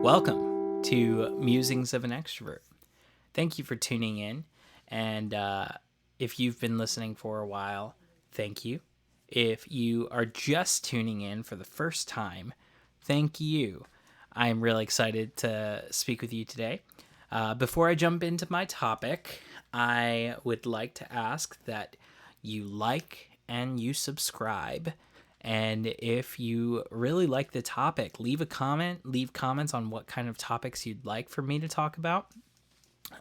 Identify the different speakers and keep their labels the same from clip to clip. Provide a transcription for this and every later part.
Speaker 1: Welcome to Musings of an Extrovert. Thank you for tuning in. And if you've been listening for a while, thank you. If you are just tuning in for the first time, thank you. I am really excited to speak with you today. Before I jump into my topic, I would like to ask that you like and you subscribe. And if you really like the topic, leave a comment, leave comments on what kind of topics you'd like for me to talk about.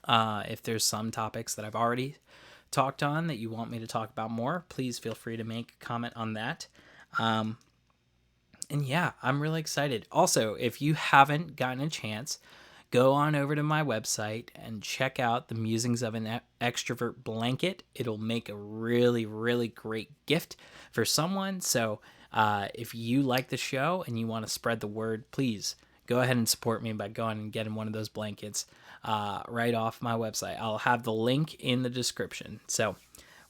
Speaker 1: If there's some topics that I've already talked on that you want me to talk about more, please feel free to make a comment on that. And yeah, I'm really excited. Also, if you haven't gotten a chance, go on over to my website and check out the Musings of an Extrovert blanket. It'll make a really, really great gift for someone. So if you like the show and you want to spread the word, please go ahead and support me by going and getting one of those blankets right off my website. I'll have the link in the description. So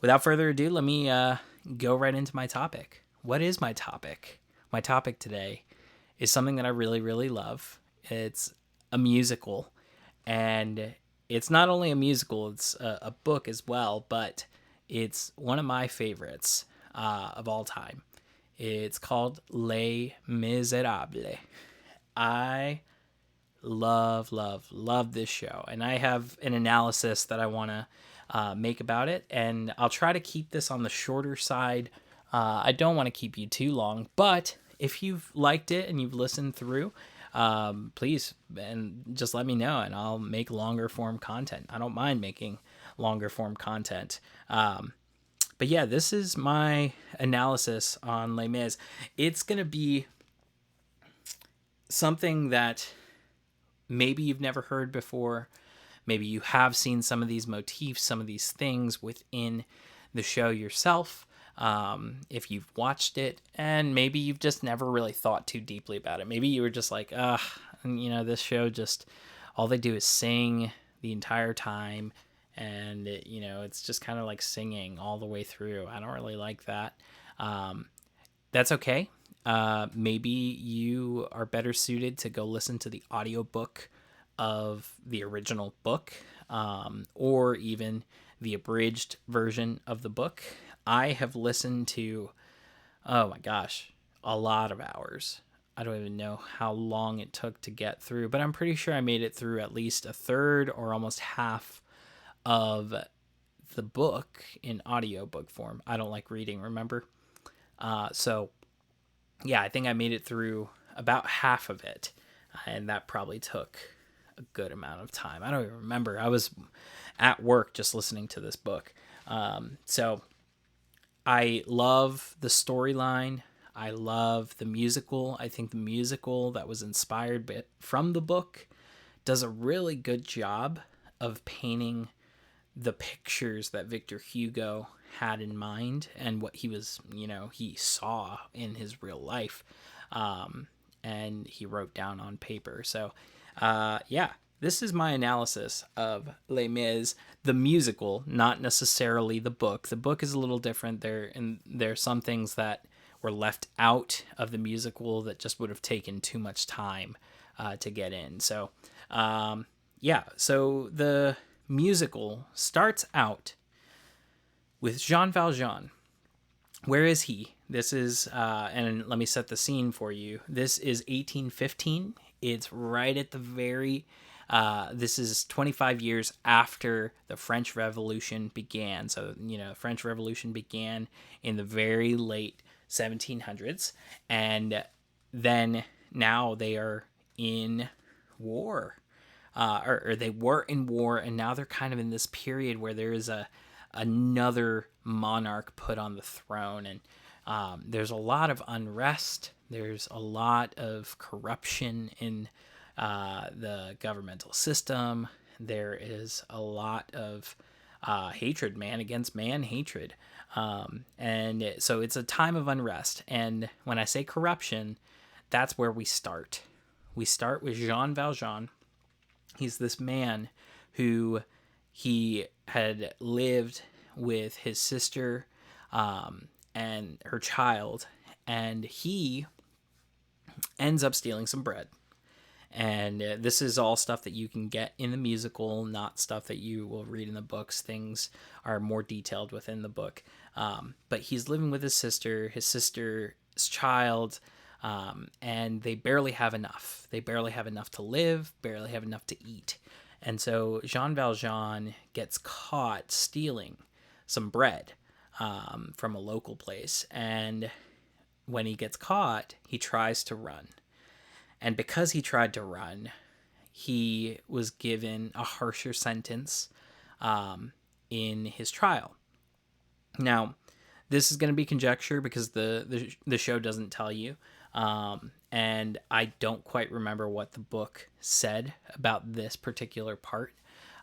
Speaker 1: without further ado, let me go right into my topic. What is my topic? My topic today is something that I really, really love. It's a musical, and it's not only a musical, it's a book as well, but it's one of my favorites of all time. It's called Les Mis-erable. I love this show, and I have an analysis that I want to make about it, and I'll try to keep this on the shorter side. I don't want to keep you too long, but if you've liked it and you've listened through, please and just let me know, and I'll make longer form content. I don't mind making longer form content. But yeah, this is my analysis on Les Mis. It's gonna be something that maybe you've never heard before. Maybe you have seen some of these motifs, some of these things within the show yourself. If you've watched it, and maybe you've just never really thought too deeply about it. Maybe you were just like, this show just, all they do is sing the entire time, and it's just kind of like singing all the way through. I don't really like that. That's okay. Maybe you are better suited to go listen to the audiobook of the original book, or even the abridged version of the book. I have listened to, oh my gosh, a lot of hours. I don't even know how long it took to get through, but I'm pretty sure I made it through at least a third or almost half of the book in audiobook form. I don't like reading, remember? So yeah, I think I made it through about half of it, and that probably took a good amount of time. I don't even remember. I was at work just listening to this book. So I love the storyline. I love the musical. I think the musical that was inspired from the book does a really good job of painting the pictures that Victor Hugo had in mind and what he was, he saw in his real life, and he wrote down on paper. So, this is my analysis of Les Mis, the musical, not necessarily the book. The book is a little different. There are some things that were left out of the musical that just would have taken too much time to get in. So, so the musical starts out with Jean Valjean. Where is he? This is, and let me set the scene for you. This is 1815. It's right at the very, this is 25 years after the French Revolution began. So, the French Revolution began in the very late 1700s. And then now they are in war. Or they were in war, and now they're kind of in this period where there is another monarch put on the throne, and there's a lot of unrest. There's a lot of corruption in the governmental system. There is a lot of hatred, man against man hatred. And so it's a time of unrest. And when I say corruption, that's where we start. We start with Jean Valjean. He's this man who he had lived with his sister and her child, and he ends up stealing some bread. And this is all stuff that you can get in the musical, not stuff that you will read in the books. Things are more detailed within the book. But he's living with his sister's child, and they barely have enough. They barely have enough to live, barely have enough to eat. And so Jean Valjean gets caught stealing some bread from a local place. And when he gets caught, he tries to run. And because he tried to run, he was given a harsher sentence in his trial. Now, this is going to be conjecture because the show doesn't tell you. And I don't quite remember what the book said about this particular part.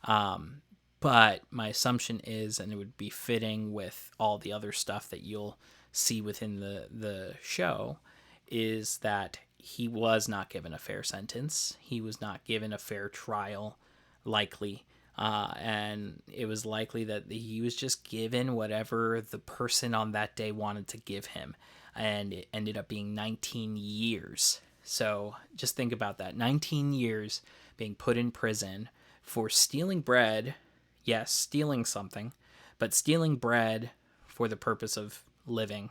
Speaker 1: But my assumption is, and it would be fitting with all the other stuff that you'll see within the show, is that he was not given a fair sentence. He was not given a fair trial, likely. And it was likely that he was just given whatever the person on that day wanted to give him. And it ended up being 19 years. So just think about that. 19 years being put in prison for stealing bread. Yes, stealing something, but stealing bread for the purpose of living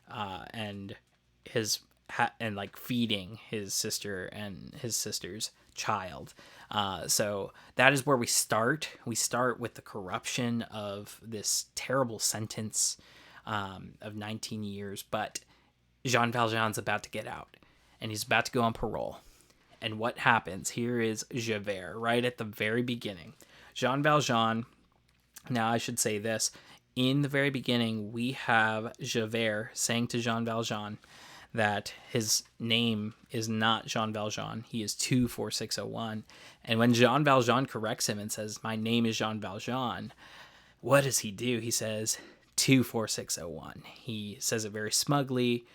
Speaker 1: and like feeding his sister and his sister's child. So that is where we start. We start with the corruption of this terrible sentence of 19 years. But Jean Valjean's about to get out, and he's about to go on parole. And what happens? Here is Javert right at the very beginning. Jean Valjean. Now I should say this. In the very beginning, we have Javert saying to Jean Valjean that his name is not Jean Valjean. He is 24601. And when Jean Valjean corrects him and says, "My name is Jean Valjean," what does he do? He says 24601. He says it very smugly,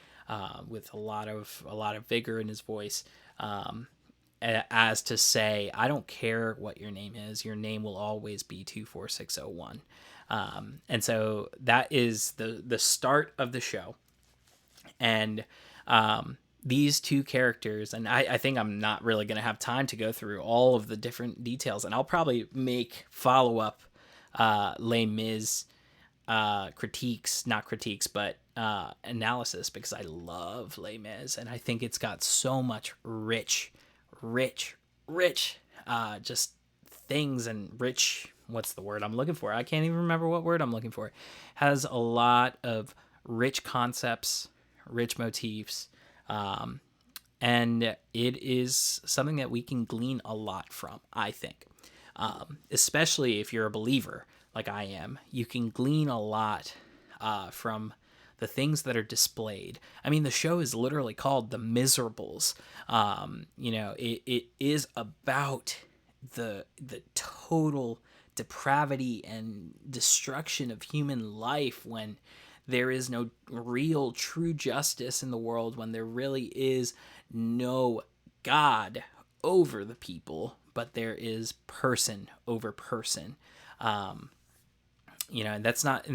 Speaker 1: with a lot of vigor in his voice, as to say, "I don't care what your name is. Your name will always be 24601." And so that is the start of the show. And these two characters, and I think I'm not really going to have time to go through all of the different details, and I'll probably make follow-up Les Mis critiques, not critiques, but analysis, because I love Les Mis, and I think it's got so much rich just things, and rich, what's the word I'm looking for? I can't even remember what word I'm looking for. Has a lot of rich concepts, rich motifs, and it is something that we can glean a lot from, I think. Especially if you're a believer like I am, you can glean a lot from the things that are displayed. I mean, the show is literally called The Mis-erables. It is about the total depravity and destruction of human life when there is no real true justice in the world, when there really is no God over the people, but there is person over person. And that's not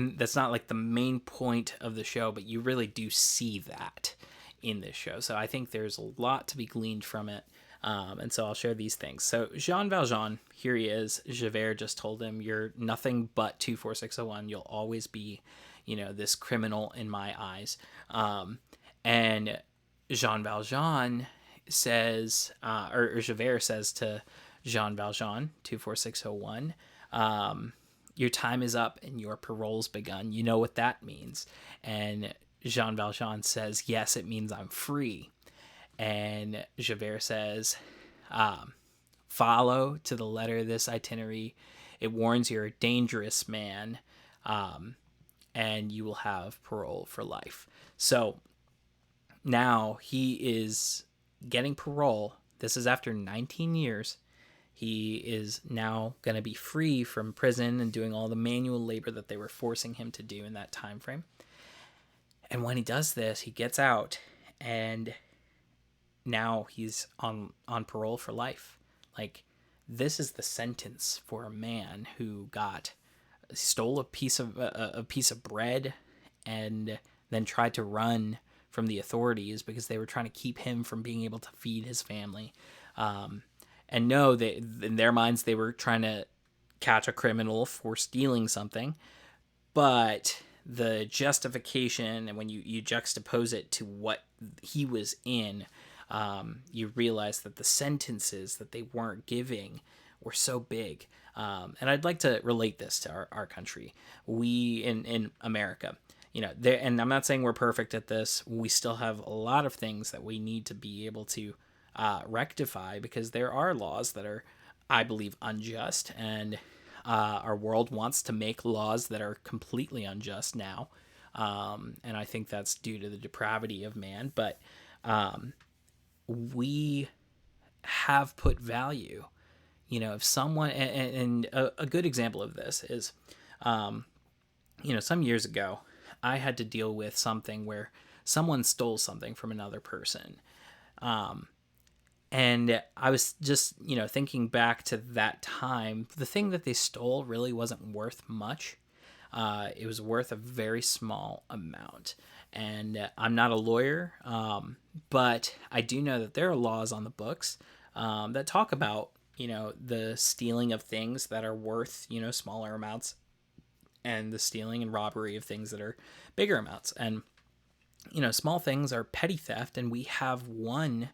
Speaker 1: like the main point of the show, but you really do see that in this show. So I think there's a lot to be gleaned from it. And so I'll share these things. So Jean Valjean, here he is. Javert just told him, "You're nothing but 24601. You'll always be, this criminal in my eyes." And Jean Valjean says, or Javert says to Jean Valjean, 24601, "Your time is up and your parole's begun. You know what that means." And Jean Valjean says, "Yes, it means I'm free." And Javert says, "Follow to the letter this itinerary. It warns you're a dangerous man, and you will have parole for life." So now he is getting parole. This is after 19 years. He is now going to be free from prison and doing all the manual labor that they were forcing him to do in that time frame. And when he does this, he gets out, and now he's on parole for life. Like, this is the sentence for a man who stole a piece of bread and then tried to run from the authorities because they were trying to keep him from being able to feed his family. and know that in their minds they were trying to catch a criminal for stealing something. But the justification, and when you juxtapose it to what he was in, you realize that the sentences that they weren't giving were so big. And I'd like to relate this to our country. We in America, there, and I'm not saying we're perfect at this. We still have a lot of things that we need to be able to rectify, because there are laws that are, I believe, unjust, and our world wants to make laws that are completely unjust now. And I think that's due to the depravity of man. But we have put value, if someone, and a good example of this is, some years ago, I had to deal with something where someone stole something from another person. And I was just, thinking back to that time, the thing that they stole really wasn't worth much. It was worth a very small amount. And I'm not a lawyer, but I do know that there are laws on the books that talk about, the stealing of things that are worth, smaller amounts, and the stealing and robbery of things that are bigger amounts. And, small things are petty theft, and we have one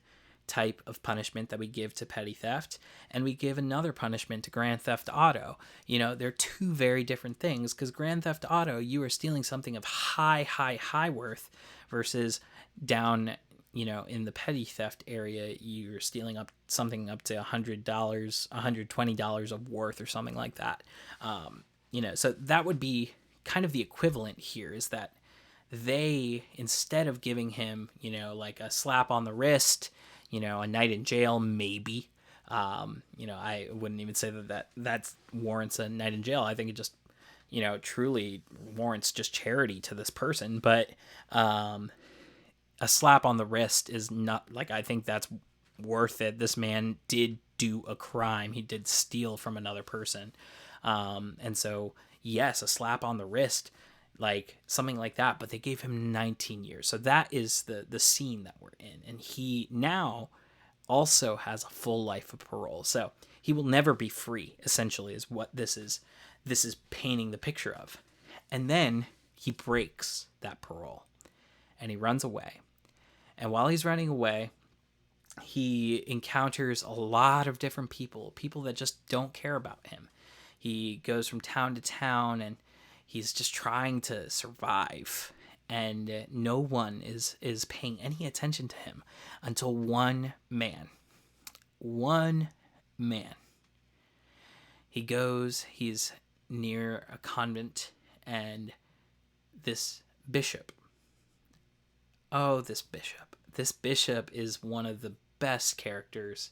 Speaker 1: type of punishment that we give to petty theft, and we give another punishment to grand theft auto. They're two very different things, because grand theft auto, you are stealing something of high worth, versus down, in the petty theft area, you're stealing up something up to $100, $120 of worth, or something like that. So that would be kind of the equivalent here, is that they, instead of giving him, like a slap on the wrist, a night in jail, maybe. I wouldn't even say that warrants a night in jail. I think it just, truly warrants just charity to this person. But a slap on the wrist is not, like, I think that's worth it. This man did do a crime. He did steal from another person. And so, yes, a slap on the wrist, like something like that, but they gave him 19 years. So that is the scene that we're in. And he now also has a full life of parole. So he will never be free, essentially, is what this is painting the picture of. And then he breaks that parole and he runs away. And while he's running away, he encounters a lot of different people that just don't care about him. He goes from town to town, and he's just trying to survive, and no one is paying any attention to him until one man. He's near a convent, and this bishop is one of the best characters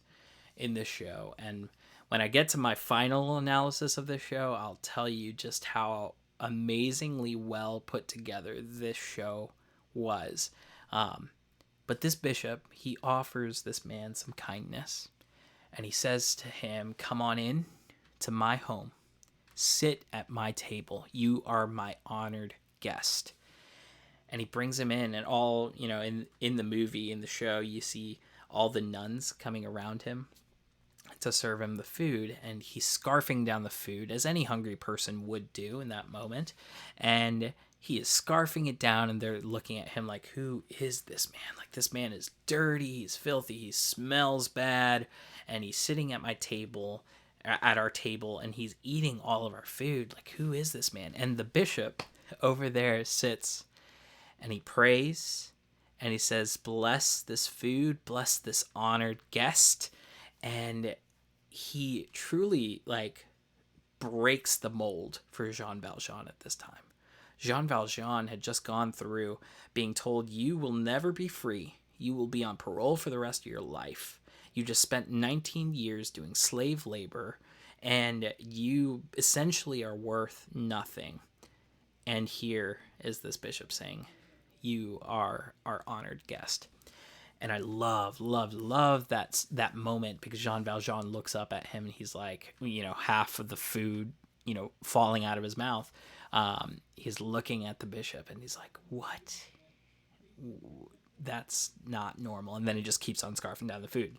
Speaker 1: in this show. And when I get to my final analysis of this show, I'll tell you just how amazingly well put together this show was. But this bishop, he offers this man some kindness, and he says to him, "Come on in to my home. Sit at my table. You are my honored guest." And he brings him in, and all, in the movie, in the show, you see all the nuns coming around him to serve him the food, and he's scarfing down the food, as any hungry person would do in that moment. And he is scarfing it down, and they're looking at him like, who is this man? Like, this man is dirty, he's filthy, he smells bad, and he's sitting at our table, and he's eating all of our food. Like, who is this man? And the bishop over there sits, and he prays, and he says, "Bless this food, bless this honored guest." And he truly, breaks the mold for Jean Valjean at this time. Jean Valjean had just gone through being told, you will never be free. You will be on parole for the rest of your life. You just spent 19 years doing slave labor, and you essentially are worth nothing. And here is this bishop saying, you are our honored guest. And I love that moment, because Jean Valjean looks up at him, and he's like, half of the food, falling out of his mouth. He's looking at the bishop, and he's like, what? that's not normal. And then he just keeps on scarfing down the food,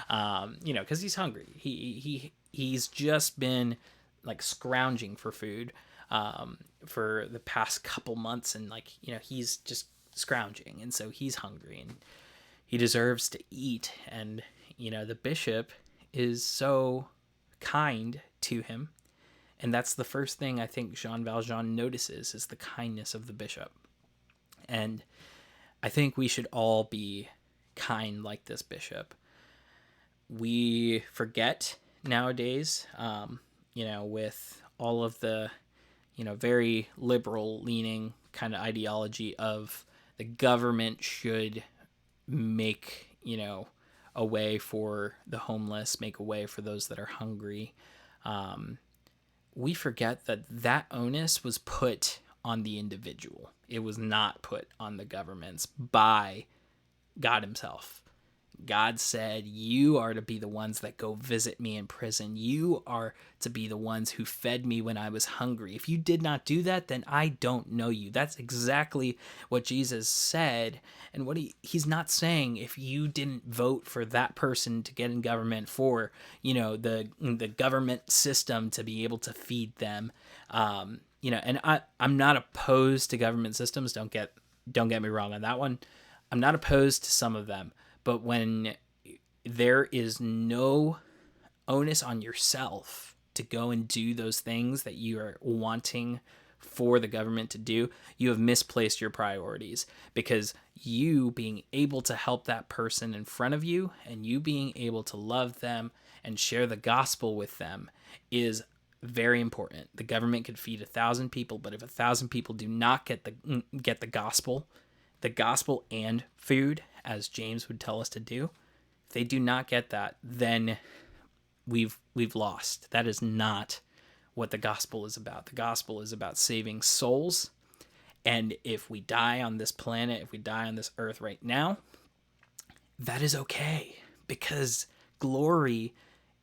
Speaker 1: because he's hungry. He's just been like scrounging for food for the past couple months, and he's just scrounging, and so he's hungry and he deserves to eat. And the bishop is so kind to him, and that's the first thing I think Jean Valjean notices, is the kindness of the bishop. And I think we should all be kind like this bishop. We forget nowadays, with all of the, very liberal leaning kind of ideology of the government should make, a way for the homeless, make a way for those that are hungry. We forget that onus was put on the individual. It was not put on the governments by God himself. God said, you are to be the ones that go visit me in prison. You are to be the ones who fed me when I was hungry. If you did not do that, then I don't know you. That's exactly what Jesus said. And what he's not saying, if you didn't vote for that person to get in government, for, the government system to be able to feed them. And I'm not opposed to government systems. Don't get me wrong on that one. I'm not opposed to some of them. But when there is no onus on yourself to go and do those things that you are wanting for the government to do, you have misplaced your priorities. Because you being able to help that person in front of you, and you being able to love them and share the gospel with them, is very important. The government could feed 1,000 people, but if 1,000 people do not get the gospel and food, as James would tell us to do, if they do not get that, then we've lost. That is not what the gospel is about. The gospel is about saving souls. And if we die on this planet, if we die on this earth right now, that is okay, because glory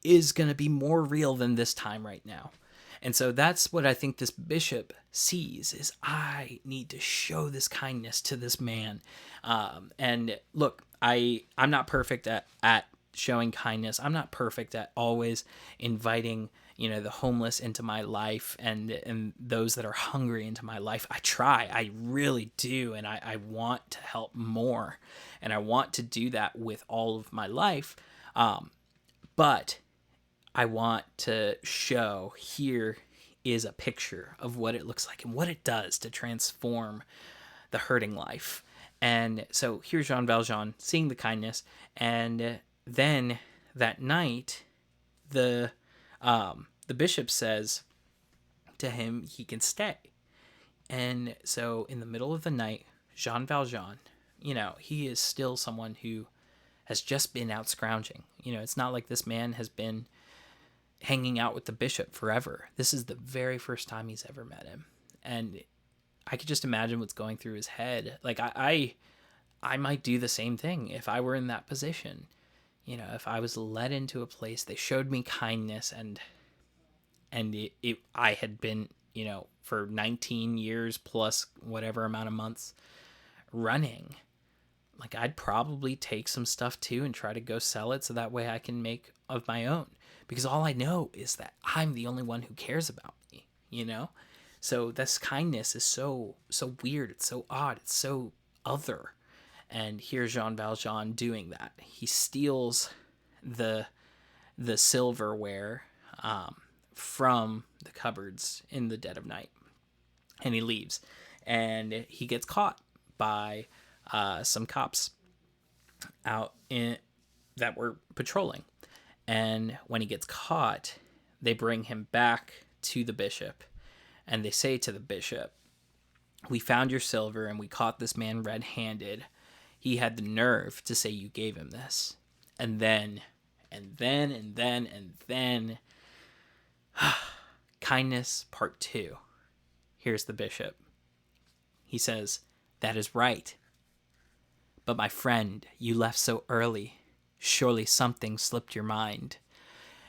Speaker 1: is going to be more real than this time right now. And so that's what I think this bishop sees, is I need to show this kindness to this man. And look, I'm not perfect at showing kindness. I'm not perfect at always inviting, the homeless into my life and those that are hungry into my life. I try, I really do. And I want to help more, and I want to do that with all of my life. But I want to show, here is a picture of what it looks like and what it does to transform the hurting life. And so here's Jean Valjean seeing the kindness. And then that night, the bishop says to him he can stay. And so in the middle of the night, Jean Valjean, he is still someone who has just been out scrounging. It's not like this man has been hanging out with the bishop forever. This is the very first time he's ever met him. And I could just imagine what's going through his head. Like I might do the same thing if I were in that position. If I was led into a place, they showed me kindness, and I had been, for 19 years plus whatever amount of months running. Like, I'd probably take some stuff too and try to go sell it so that way I can make of my own. Because all I know is that I'm the only one who cares about me, So this kindness is so weird. It's so odd. It's so other. And here's Jean Valjean doing that. He steals the silverware from the cupboards in the dead of night. And he leaves. And he gets caught by some cops out that were patrolling. And when he gets caught, they bring him back to the bishop. And they say to the bishop, "We found your silver and we caught this man red-handed. He had the nerve to say you gave him this." And then, kindness part 2. Here's the bishop. He says, "That is right. But my friend, you left so early. Surely something slipped your mind.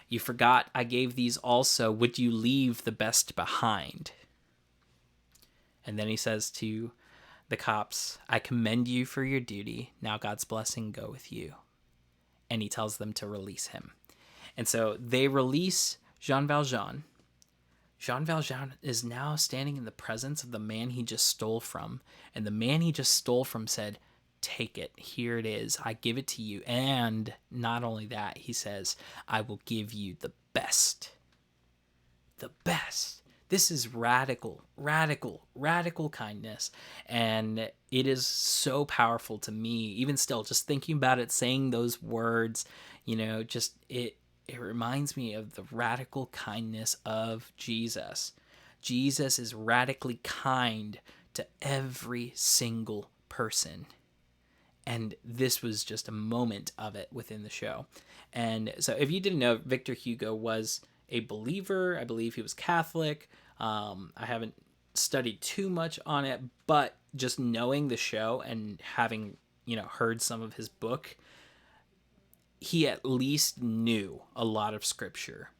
Speaker 1: You forgot I gave these also. Would you leave the best behind?" And then he says to the cops, I commend you for your duty. Now God's blessing go with you. And he tells them to release him. And so they release Jean Valjean. Jean Valjean is now standing in the presence of the man he just stole from. And the man he just stole from said, take it. Here it is. I give it to you. And not only that, he says, I will give you the best. The best. This is radical, radical, radical kindness. And it is so powerful to me, even still, just thinking about it, saying those words, just it reminds me of the radical kindness of Jesus. Jesus is radically kind to every single person. And this was just a moment of it within the show. And so if you didn't know, Victor Hugo was a believer. I believe he was Catholic. I haven't studied too much on it, but just knowing the show and having, heard some of his book, he at least knew a lot of scripture.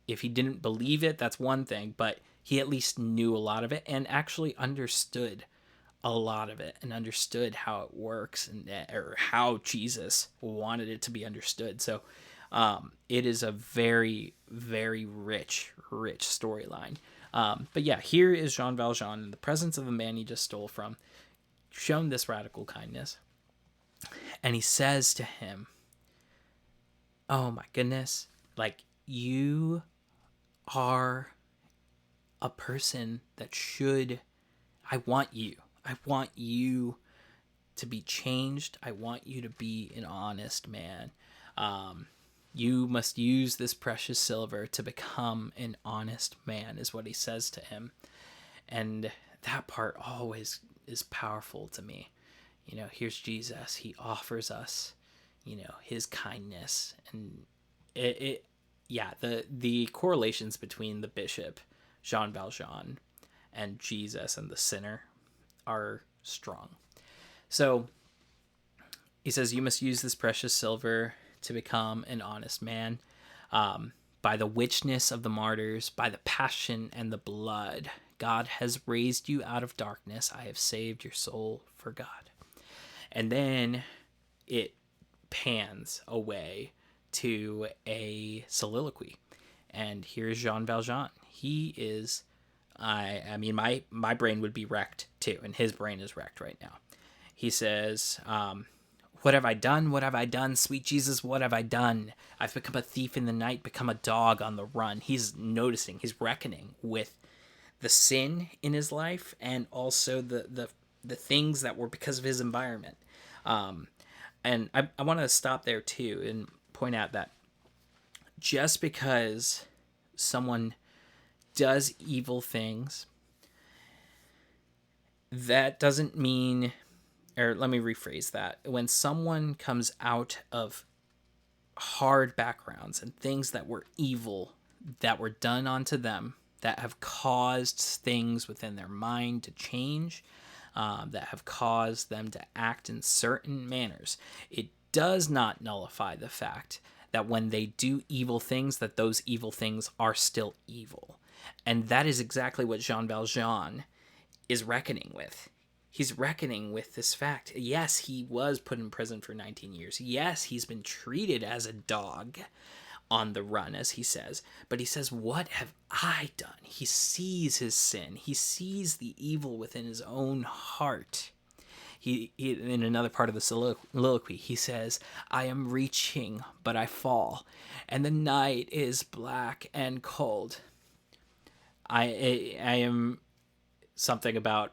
Speaker 1: If he didn't believe it, that's one thing, but he at least knew a lot of it and actually understood a lot of it and understood how it works or how Jesus wanted it to be understood. So it is a very, very rich storyline. But yeah, here is Jean Valjean in the presence of the man he just stole from, shown this radical kindness. And he says to him, oh my goodness, like, you are a person that I want you to be changed. I want you to be an honest man. You must use this precious silver to become an honest man, is what he says to him. And that part always is powerful to me. Here's Jesus. He offers us, his kindness. And the correlations between the bishop, Jean Valjean, and Jesus and the sinner are strong. So he says, you must use this precious silver to become an honest man, by the witness of the martyrs, by the passion and the blood. God has raised you out of darkness. I have saved your soul for God. And then it pans away to a soliloquy. And here's Jean Valjean. He is, I mean, my brain would be wrecked too, and his brain is wrecked right now. He says, what have I done? What have I done? Sweet Jesus, what have I done? I've become a thief in the night, become a dog on the run. He's noticing, he's reckoning with the sin in his life and also the things that were because of his environment. And I want to stop there too and point out that just because someone does evil things, that doesn't mean, or let me rephrase that. When someone comes out of hard backgrounds and things that were evil, that were done onto them, that have caused things within their mind to change, that have caused them to act in certain manners, it does not nullify the fact that when they do evil things, that those evil things are still evil. And that is exactly what Jean Valjean is reckoning with. He's reckoning with this fact. Yes, he was put in prison for 19 years. Yes, he's been treated as a dog on the run, as he says. But he says, what have I done? He sees his sin. He sees the evil within his own heart. He in another part of the soliloquy, he says, I am reaching, but I fall, and the night is black and cold. I am something about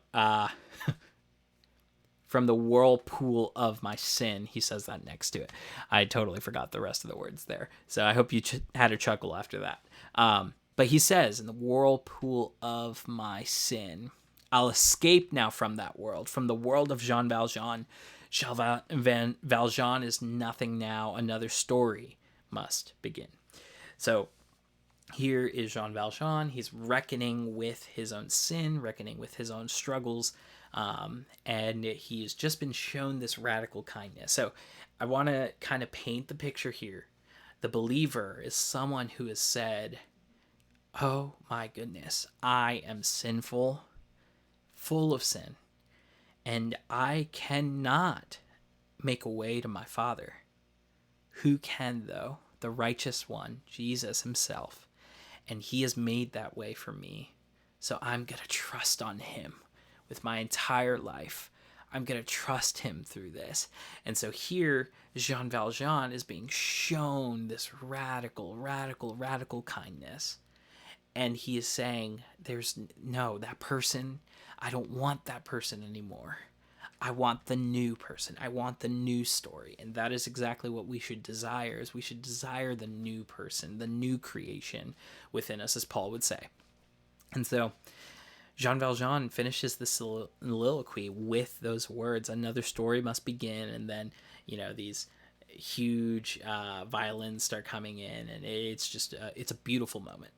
Speaker 1: from the whirlpool of my sin. He says that next to it. I totally forgot the rest of the words there. So I hope you had a chuckle after that. But he says, in the whirlpool of my sin, I'll escape now from that world, from the world of Jean Valjean. Valjean is nothing now. Another story must begin. So here is Jean Valjean. He's reckoning with his own sin, reckoning with his own struggles, and he has just been shown this radical kindness. So I want to kind of paint the picture here. The believer is someone who has said, oh my goodness, I am sinful, full of sin, and I cannot make a way to my Father. Who can, though? The righteous one, Jesus himself. And he has made that way for me. So I'm going to trust on him with my entire life. I'm going to trust him through this. And so here, Jean Valjean is being shown this radical, radical, radical kindness. And he is saying, that person, I don't want that person anymore. I want the new person. I want the new story. And that is exactly what we should desire, is we should desire the new person, the new creation within us, as Paul would say. And so Jean Valjean finishes the soliloquy with those words, another story must begin. And then, these huge violins start coming in, and it's just, it's a beautiful moment.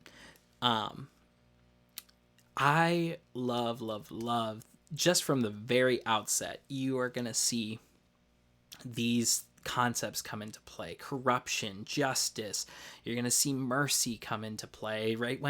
Speaker 1: I love, just from the very outset, you are going to see these concepts come into play. Corruption, justice. You're going to see mercy come into play, right?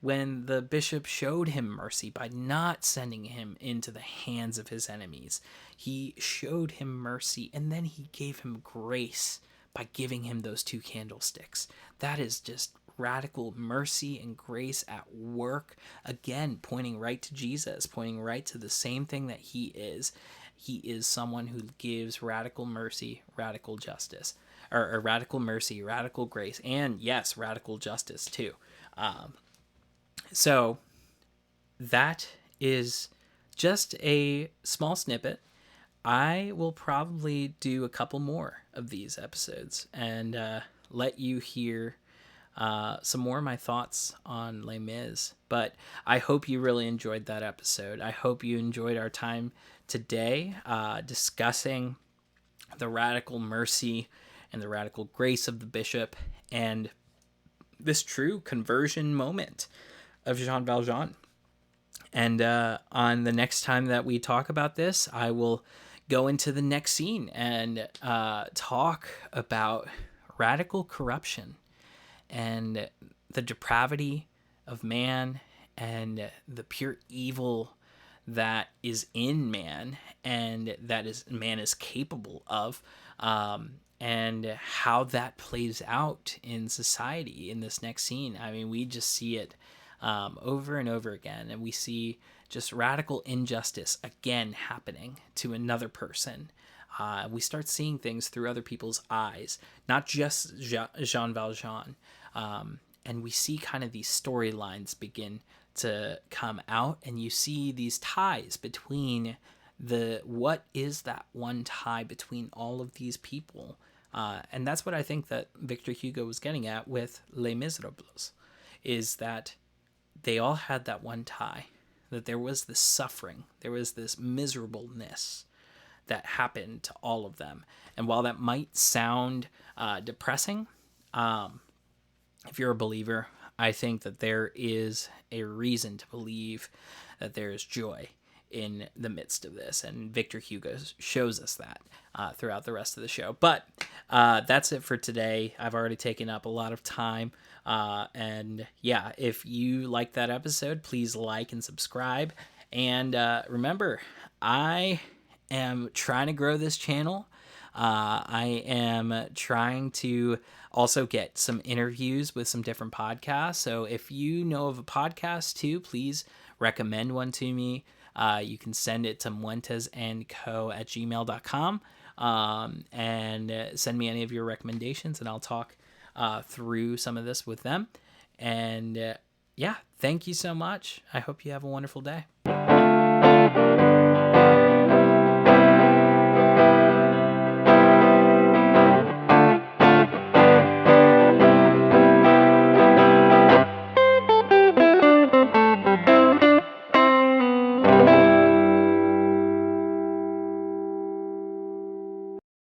Speaker 1: When the bishop showed him mercy by not sending him into the hands of his enemies, he showed him mercy, and then he gave him grace by giving him those 2 candlesticks. That is just radical mercy and grace at work, again pointing right to Jesus, pointing right to the same thing that he is. He is someone who gives radical mercy, radical justice, or radical mercy, radical grace, and yes, radical justice too. So that is just a small snippet. I will probably do a couple more of these episodes and let you hear some more of my thoughts on Les Mis. But I hope you really enjoyed that episode. I hope you enjoyed our time today discussing the radical mercy and the radical grace of the bishop and this true conversion moment of Jean Valjean. And on the next time that we talk about this, I will go into the next scene and talk about radical corruption and the depravity of man and the pure evil that is in man and man is capable of, and how that plays out in society in this next scene. I mean, we just see it over and over again, and we see just radical injustice again happening to another person. We start seeing things through other people's eyes, not just Jean Valjean. And we see kind of these storylines begin to come out, and you see these ties between what is that one tie between all of these people. And that's what I think that Victor Hugo was getting at with Les Miserables, is that they all had that one tie, that there was this suffering, there was this miserableness that happened to all of them. And while that might sound depressing, if you're a believer, I think that there is a reason to believe that there is joy in the midst of this. And Victor Hugo shows us that throughout the rest of the show. But that's it for today. I've already taken up a lot of time. And yeah, if you like that episode, please like and subscribe. And remember, I am trying to grow this channel. I am trying to also get some interviews with some different podcasts. So if you know of a podcast too, please recommend one to me. You can send it to muentesandco@gmail.com and send me any of your recommendations, and I'll talk through some of this with them. And yeah, thank you so much. I hope you have a wonderful day.